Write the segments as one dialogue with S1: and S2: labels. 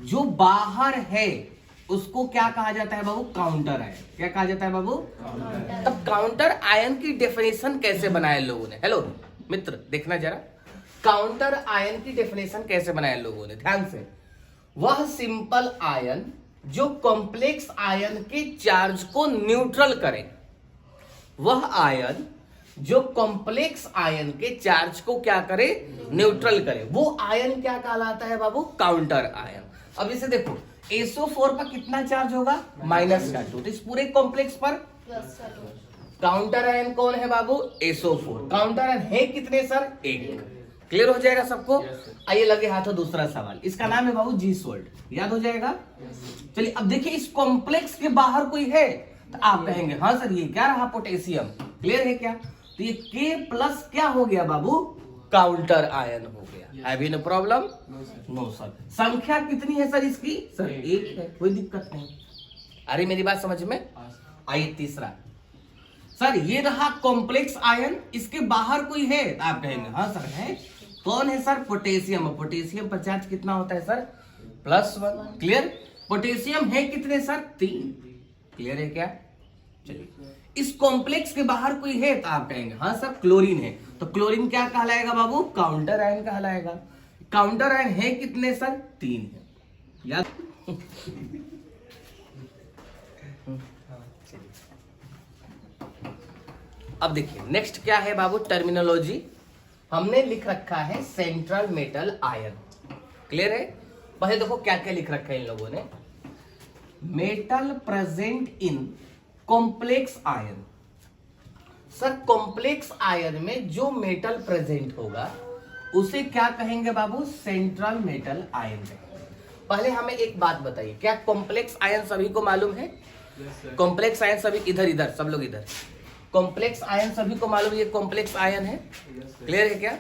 S1: जो बाहर है उसको क्या कहा जाता है बाबू? Counter ion. क्या कहा जाता है बाबू? तब काउंटर आयन की डेफिनेशन कैसे बनाया लोगों ने? हेलो मित्र, देखना जरा, काउंटर आयन की डेफिनेशन कैसे बनाया लोगों ने? ध्यान से, वह सिंपल आयन जो कॉम्प्लेक्स आयन के चार्ज को न्यूट्रल करे। वह आयन जो कॉम्प्लेक्स आयन के चार्ज को क्या करे? न्यूट्रल करे। वो आयन क्या कहलाता है बाबू? Counter ion. अब इसे देखो, SO4 पर कितना चार्ज होगा? -2। तो इस पूरे कॉम्प्लेक्स पर काउंटर आयन कौन है बाबू? SO4। काउंटर आयन है कितने सर? 1। क्लियर हो जाएगा सबको? आइए लगे हाथों दूसरा सवाल। इसका नाम है बाबू जी सोल्ट। याद हो जाएगा? चलिए अब देखिए, इस कॉम्प्लेक्स के बाहर कोई है तो आप कहेंगे हाँ सर ये क्या रहा? पोटेशियम। क्लियर है क्या? तो ये K+ क्या हो गया बाबू? काउंटर आयन हो गया। Have no problem? No sir. संख्या कितनी है सर इसकी? सर 1 है, कोई दिक्कत नहीं। अरे मेरी बात समझ में? आइए तीसरा, सर ये रहा कॉम्प्लेक्स आयन, इसके बाहर कोई है? आप कहेंगे हाँ सर है। कौन है सर? पोटेशियम। पोटेशियम पर चार्ज कितना होता है सर? +1। क्लियर? पोटेशियम है कितने सर? 3। क्लियर है क्या? चलिए, इस कॉम्प्लेक्स के बाहर कोई है तो आप कहेंगे हाँ सर क्लोरीन है। तो क्लोरीन क्या कहलाएगा बाबू? काउंटर आयन कहलाएगा। काउंटर आयन है कितने सर? 3 है। याद? अब देखिए नेक्स्ट क्या है बाबू? टर्मिनोलॉजी हमने लिख रखा है सेंट्रल मेटल आयन। क्लियर है? पहले देखो क्या क्या लिख रखा है इन लोगों ने। Metal present in complex ion. Sir complex ion में जो मेटल प्रेजेंट होगा उसे क्या कहेंगे बाबू? सेंट्रल मेटल आयन कहेंगे। पहले हमें एक बात बताइए, क्या कॉम्प्लेक्स आयन सभी को मालूम है? कॉम्प्लेक्स आयन सभी इधर इधर, सब लोग इधर। कॉम्प्लेक्स आयन सभी को मालूम है ये कॉम्प्लेक्स आयन है। क्लियर है क्या?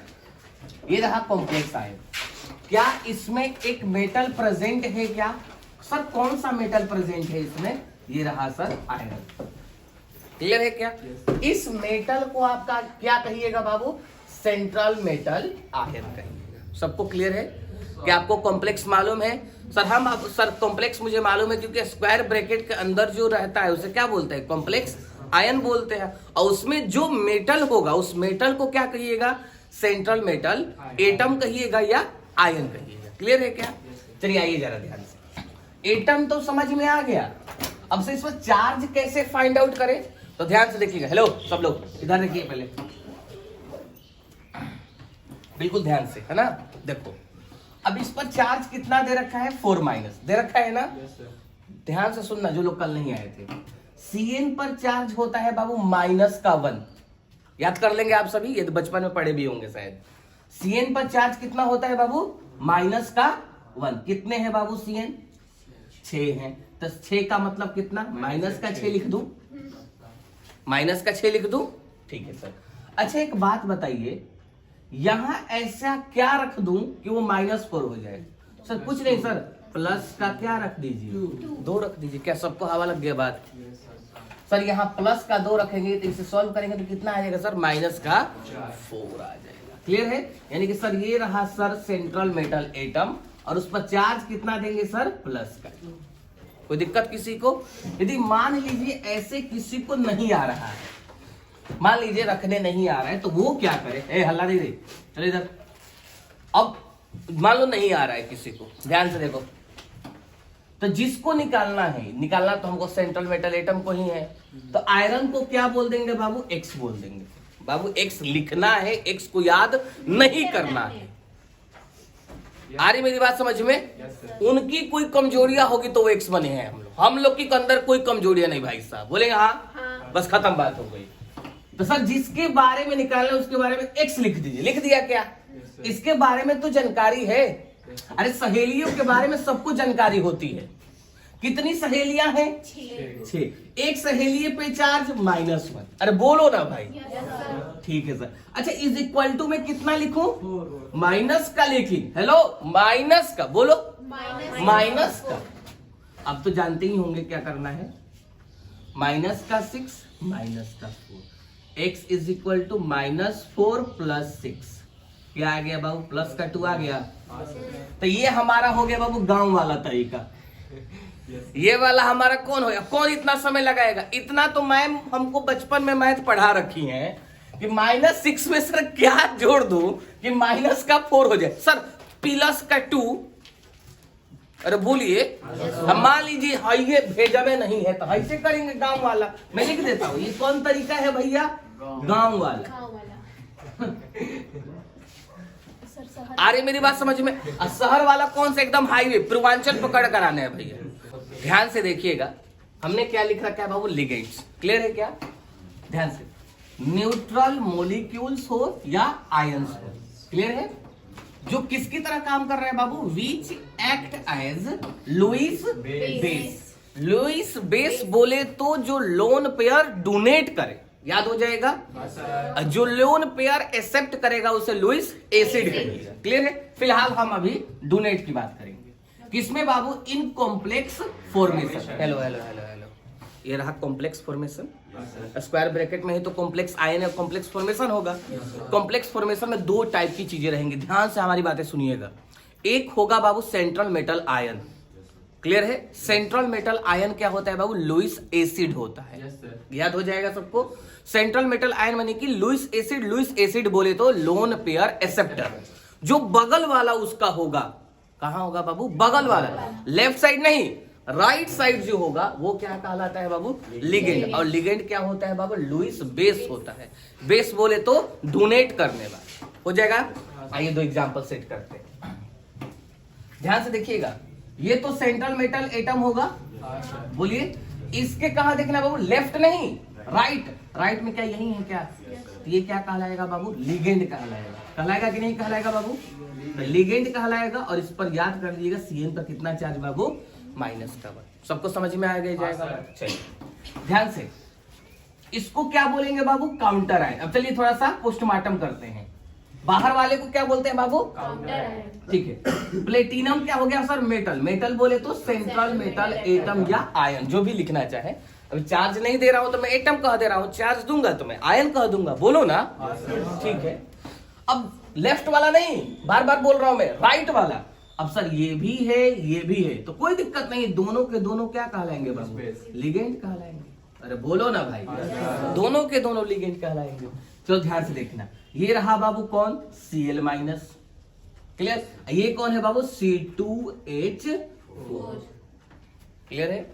S1: ये रहा कॉम्प्लेक्स आयन। क्या इसमें एक मेटल प्रेजेंट है क्या? सर कौन सा मेटल प्रेजेंट है इसमें? ये रहा सर आयरन। क्लियर है क्या? इस मेटल को आपका क्या कहिएगा बाबू? सेंट्रल मेटल आयन कहिएगा। सबको क्लियर है? क्या आपको कॉम्प्लेक्स मालूम है? सर कॉम्प्लेक्स मुझे मालूम है क्योंकि स्क्वायर ब्रैकेट के अंदर जो रहता है उसे क्या बोलते हैं? कॉम्प्लेक्स आयन बोलते हैं। और उसमें जो मेटल होगा उस मेटल को क्या कहिएगा? सेंट्रल मेटल एटम कहिएगा या आयन कहिएगा। क्लियर है क्या? चलिए आइए जरा ध्यान से। एटम तो समझ में आ गया, अब से इसमें चार्ज कैसे फाइंड आउट करें तो ध्यान से देखिएगा। हेलो सब लोग इधर देखिए पहले, बिल्कुल ध्यान से, है ना? देखो अब इस पर चार्ज कितना दे रखा है? 4- दे रखा है ना? ध्यान से सुनना जो लोग कल नहीं आए थे। Cn पर चार्ज होता है बाबू -1। याद कर लेंगे आप सभी, ये तो बचपन में पढ़े भी होंगे शायद। Cn पर चार्ज कितना होता है बाबू? -1। कितने हैं बाबू Cn? 6 हैं। तो 6 का मतलब कितना? -6 लिख दूं? -6 लिख दूं? ठीक है सर। अच्छा एक बात बताइए, यहां ऐसा क्या रख दूं कि वो -4 हो जाए? सर कुछ नहीं सर, प्लस का क्या रख दीजिए? 2 रख दीजिए। क्या सबको हवा लग गया बात? सर यहाँ प्लस का 2 रखेंगे तो इसे सॉल्व करेंगे तो कितना आ जाएगा सर? -4 आ जाएगा। क्लियर है? यानी कि सर ये रहा सर सेंट्रल मेटल एटम, और उस पर चार्ज कितना देंगे सर? प्लस का। कोई दिक्कत किसी को? यदि मान लीजिए ऐसे किसी को नहीं आ रहा है, मान लीजिए रखने नहीं आ रहा है, तो वो क्या करे? ए हल्ला नहीं दे, चलो इधर। अब मान लो नहीं आ रहा है किसी को, ध्यान से देखो, तो जिसको निकालना है, निकालना तो हमको सेंट्रल मेटल एटम को ही है, तो आयरन को क्या बोल देंगे बाबू? X बोल देंगे। बाबू X लिखना है, X को याद नहीं करना है। आ रही मेरी बात समझ में? उनकी कोई कमजोरियां होगी तो वो X बने हैं। हम लोग के अंदर कोई कमजोरियां नहीं भाई साहब, बोलेंगे हाँ, बस खत्म बात हो गई। तो सर जिसके बारे में निकालना है उसके बारे में X लिख दीजिए। लिख दिया क्या? इसके बारे में तो जानकारी है। अरे सहेलियों के बारे में सबको जानकारी होती है। कितनी सहेलियां हैं? 6। एक सहेली पे चार्ज -1। अरे बोलो ना भाई। ठीक है सर। अच्छा इज इक्वल टू में कितना लिखूं? माइनस का, लेकिन हेलो माइनस का, बोलो माइनस का। अब तो जानते ही होंगे क्या करना है। -6 -4, x इज इक्वल टू -4 + 6। क्या आ गया बाबू, प्लस का 2 आ गया। तो ये हमारा हो गया बाबू गांव वाला तरीका। ये वाला हमारा कौन हो गया, कौन इतना समय लगाएगा। इतना तो मैम हमको बचपन में मैथ पढ़ा रखी है कि -6 में सर क्या जोड़ दूं कि माइनस का 4 हो जाए। सर प्लस का 2, अरे बोलिए, हम मान लीजिए ये भेजा में नहीं है तो ऐसे करेंगे गांव वाला। मैं लिख देता हूँ, ये कौन तरीका है भैया, गांव वाला। अरे मेरी बात समझ में, शहर वाला कौन सा, एकदम हाईवे पूर्वांचल पकड़ कर आना है भैया। ध्यान से देखिएगा, हमने क्या लिख रखा है बाबू, लिगेंड्स। क्लियर है क्या, ध्यान से, न्यूट्रल मॉलिक्यूल्स हो या आयंस हो। क्लियर है, जो किसकी तरह काम कर रहे हैं बाबू, which act as Lewis base. Lewis base बोले तो जो लोन पेयर डोनेट करे, याद हो जाएगा। जो लोन पेयर एक्सेप्ट करेगा उसे लुईस एसिड कहेगा। क्लियर है, फिलहाल हम अभी डोनेट की बात करेंगे। किसमें बाबू, in complex formation. Hello hello hello hello, ये रहा कॉम्प्लेक्स फॉर्मेशन। स्क्वायर ब्रैकेट में ही तो कॉम्प्लेक्स आयन है, कॉम्प्लेक्स फॉर्मेशन होगा। कॉम्प्लेक्स फॉर्मेशन में 2 टाइप की चीजें रहेंगी, ध्यान से हमारी बातें सुनिएगा। एक होगा बाबू सेंट्रल मेटल आयन। क्लियर है, सेंट्रल मेटल आयन क्या होता है बाबू, लुईस एसिड होता है। याद हो जाएगा सबको। सेंट्रल मेटल आयन माने कि लुईस एसिड। लुईस एसिड बोले तो लोन पेयर एक्सेप्टर। जो बगल वाला उसका होगा, कहां होगा बाबू, बगल वाला, लेफ्ट साइड नहीं, राइट साइड जो होगा वो क्या कहलाता है बाबू, लिगेंड। और लिगेंड क्या होता है बाबू, लुईस बेस होता है। बेस बोले तो डोनेट करने वाला हो जाएगा। आइए 2 एग्जांपल सेट करते हैं, ध्यान से देखिएगा। ये तो सेंट्रल मेटल एटम होगा, बोलिए। इसके कहां देखना बाबू, लेफ्ट नहीं, राइट। राइट में क्या यही है क्या, तो ये क्या कहलाएगा बाबू, लिगेंड कहलाएगा। कहलाएगा कि नहीं कहलाएगा बाबू, लिगेंड कहलाएगा। और इस पर याद कर लीजिएगा, सीएन पर कितना चार्ज बाबू, -1। सबको समझ में आ जाएगा। चलिए ध्यान से, इसको क्या बोलेंगे बाबू, काउंटर आयन। अब चलिए थोड़ा सा पोस्टमार्टम करते हैं। बाहर वाले को क्या बोलते हैं बाबू, काउंटर आयन। ठीक है, प्लेटिनम क्या हो गया सर, मेटल। मेटल बोले तो सेंट्रल मेटल एटम या आयन, जो भी लिखना चाहे। अभी चार्ज नहीं दे रहा हूं तो मैं एटम कह दे रहा हूं, चार्ज दूंगा तो मैं आयन कह दूंगा, बोलो ना। ठीक है, अब लेफ्ट वाला नहीं, बार बार बोल रहा हूं मैं, राइट वाला। अब सर ये भी है ये भी है तो कोई दिक्कत नहीं, दोनों के दोनों क्या कहलाएंगे बाबू, लिगेंड कहलाएंगे। अरे बोलो ना भाई, दोनों के दोनों लिगेंड कहलाएंगे। चलो ध्यान से देखना, ये रहा बाबू कौन, Cl-। क्लियर, ये कौन है बाबू, C2H4। क्लियर है।